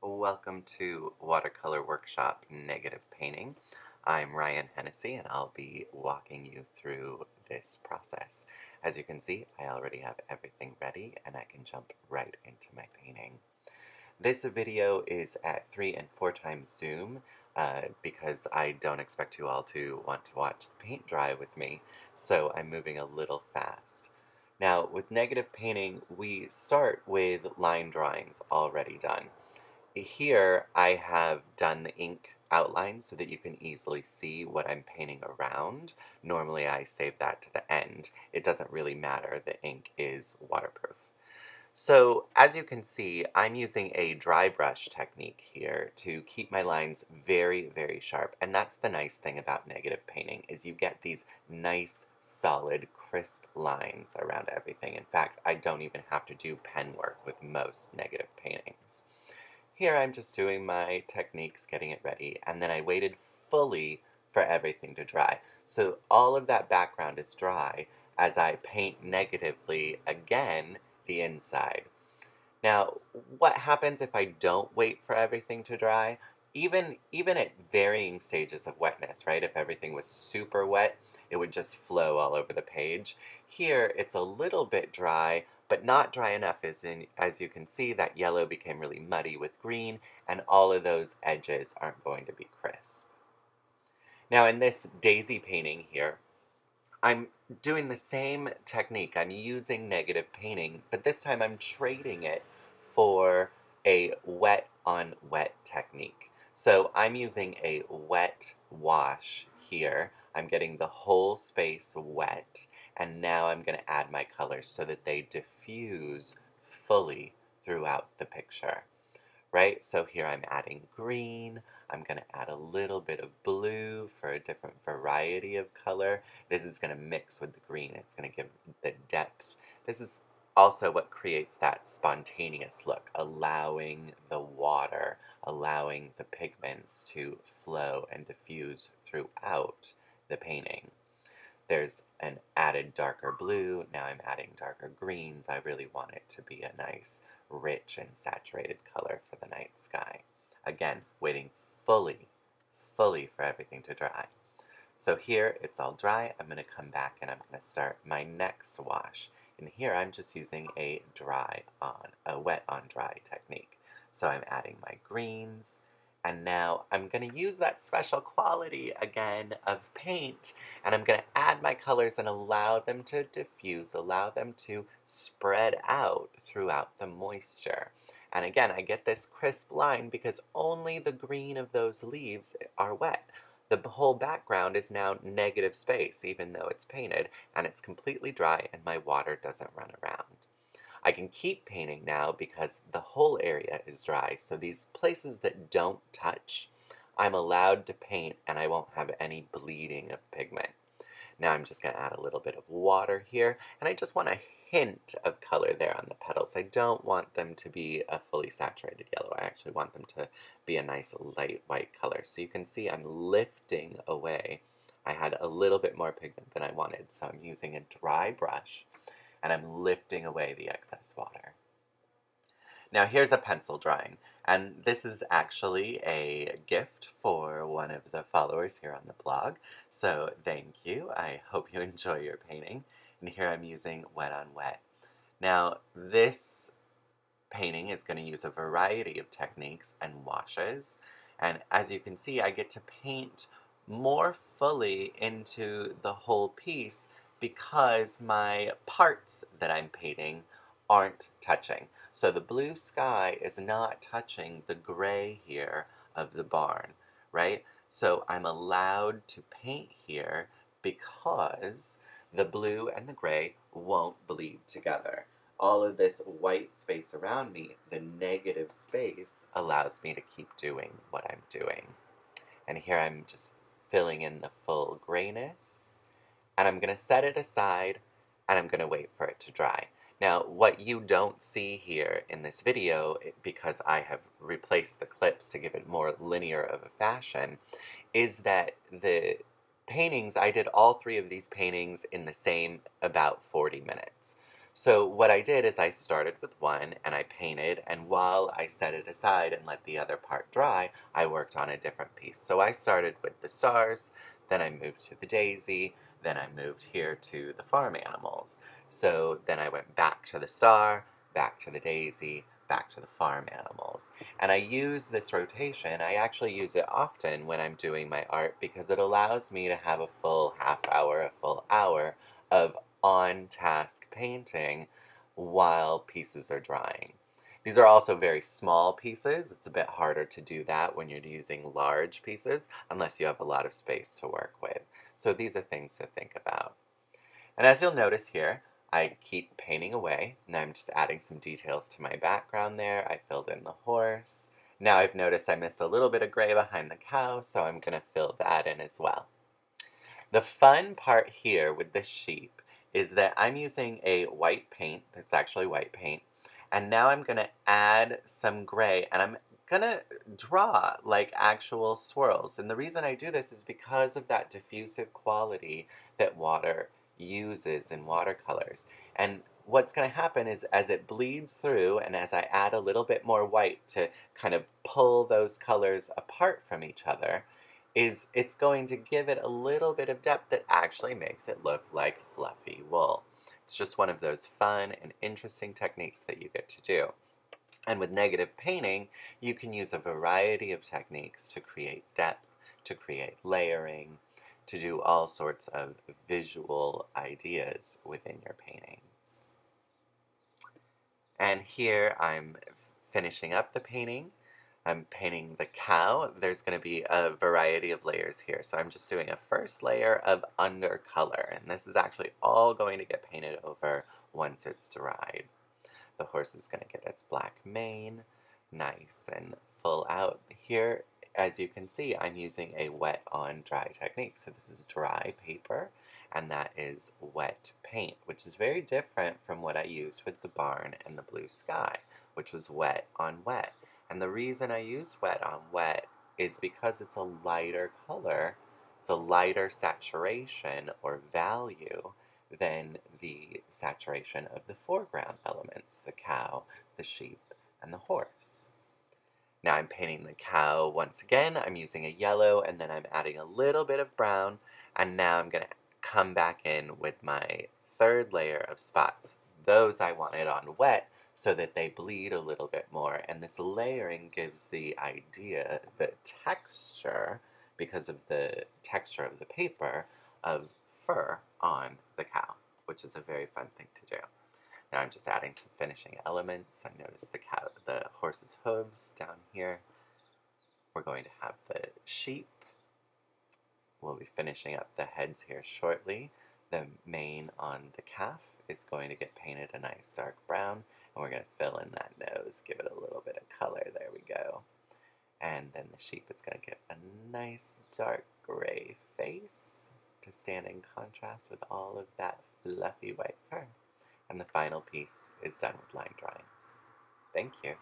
Welcome to Watercolor Workshop Negative Painting. I'm Ryan Henisey and I'll be walking you through this process. As you can see, I already have everything ready and I can jump right into my painting. This video is at 3 and 4 times zoom because I don't expect you all to want to watch the paint dry with me, so I'm moving a little fast. Now, with negative painting, we start with line drawings already done. Here I have done the ink outline so that you can easily see what I'm painting around. Normally I save that to the end. It doesn't really matter, the ink is waterproof. So as you can see, I'm using a dry brush technique here to keep my lines very, very sharp. And that's the nice thing about negative painting, is you get these nice, solid, crisp lines around everything. In fact, I don't even have to do pen work with most negative paintings. Here I'm just doing my techniques, getting it ready, and then I waited fully for everything to dry. So all of that background is dry as I paint negatively again the inside. Now, what happens if I don't wait for everything to dry? Even at varying stages of wetness, right? If everything was super wet, it would just flow all over the page. Here, it's a little bit dry, but not dry enough, as you can see, that yellow became really muddy with green, and all of those edges aren't going to be crisp. Now, in this daisy painting here, I'm doing the same technique. I'm using negative painting, but this time I'm trading it for a wet on wet technique. So I'm using a wet wash here. I'm getting the whole space wet, and now I'm going to add my colors so that they diffuse fully throughout the picture. Right? So here I'm adding green. I'm going to add a little bit of blue for a different variety of color. This is going to mix with the green. It's going to give the depth. This is also what creates that spontaneous look, allowing the water, allowing the pigments to flow and diffuse throughout the painting. There's an added darker blue. Now I'm adding darker greens. I really want it to be a nice, rich and saturated color for the night sky. Again, waiting fully for everything to dry. So here it's all dry. I'm going to come back and I'm going to start my next wash. And here I'm just using a wet on dry technique. So I'm adding my greens, and now I'm going to use that special quality again of paint, and I'm going to add my colors and allow them to diffuse, allow them to spread out throughout the moisture. And again, I get this crisp line because only the green of those leaves are wet. The whole background is now negative space, even though it's painted, and it's completely dry and my water doesn't run around. I can keep painting now because the whole area is dry, so these places that don't touch, I'm allowed to paint and I won't have any bleeding of pigment. Now I'm just going to add a little bit of water here, and I just want a hint of color there on the petals. I don't want them to be a fully saturated yellow. I actually want them to be a nice light white color. So you can see I'm lifting away. I had a little bit more pigment than I wanted, so I'm using a dry brush and I'm lifting away the excess water. Now here's a pencil drawing, and this is actually a gift for one of the followers here on the blog, so thank you. I hope you enjoy your painting. And here I'm using wet on wet. Now this painting is going to use a variety of techniques and washes, and as you can see, I get to paint more fully into the whole piece because my parts that I'm painting aren't touching. So the blue sky is not touching the gray here of the barn, right? So I'm allowed to paint here because the blue and the gray won't bleed together. All of this white space around me, the negative space, allows me to keep doing what I'm doing. And here I'm just filling in the full grayness, and I'm going to set it aside, and I'm going to wait for it to dry. Now, what you don't see here in this video, because I have replaced the clips to give it more linear of a fashion, is that the paintings, I did all three of these paintings in the same about 40 minutes. So what I did is I started with one and I painted, and while I set it aside and let the other part dry, I worked on a different piece. So I started with the stars, then I moved to the daisy, then I moved here to the farm animals. So then I went back to the star, back to the daisy, back to the farm animals. And I use this rotation, I actually use it often when I'm doing my art because it allows me to have a full half hour, a full hour of on-task painting while pieces are drying. These are also very small pieces. It's a bit harder to do that when you're using large pieces unless you have a lot of space to work with. So these are things to think about. And as you'll notice here, I keep painting away, and I'm just adding some details to my background there. I filled in the horse. Now I've noticed I missed a little bit of gray behind the cow, so I'm going to fill that in as well. The fun part here with this sheep is that I'm using a white paint, that's actually white paint, and now I'm going to add some gray, and I'm going to draw like actual swirls. And the reason I do this is because of that diffusive quality that water uses in watercolors. And what's going to happen is as it bleeds through and as I add a little bit more white to kind of pull those colors apart from each other, is it's going to give it a little bit of depth that actually makes it look like fluffy wool. It's just one of those fun and interesting techniques that you get to do. And with negative painting, you can use a variety of techniques to create depth, to create layering, to do all sorts of visual ideas within your paintings. And here I'm finishing up the painting. I'm painting the cow. There's going to be a variety of layers here. So I'm just doing a first layer of undercolor. And this is actually all going to get painted over once it's dried. The horse is going to get its black mane, nice and full out. Here, as you can see, I'm using a wet on dry technique. So this is dry paper, and that is wet paint, which is very different from what I used with the barn and the blue sky, which was wet on wet. And the reason I use wet on wet is because it's a lighter color, it's a lighter saturation or value than the saturation of the foreground elements, the cow, the sheep, and the horse. Now I'm painting the cow once again. I'm using a yellow, and then I'm adding a little bit of brown, and now I'm going to come back in with my third layer of spots. Those I wanted on wet so that they bleed a little bit more, and this layering gives the idea, the texture, because of the texture of the paper, of fur on the cow, which is a very fun thing to do. Now I'm just adding some finishing elements. I noticed the horse's hooves down here. We're going to have the sheep. We'll be finishing up the heads here shortly. The mane on the calf is going to get painted a nice dark brown, and we're going to fill in that nose, give it a little bit of color. There we go. And then the sheep is going to get a nice dark gray face to stand in contrast with all of that fluffy white fur. And the final piece is done with line drawings. Thank you.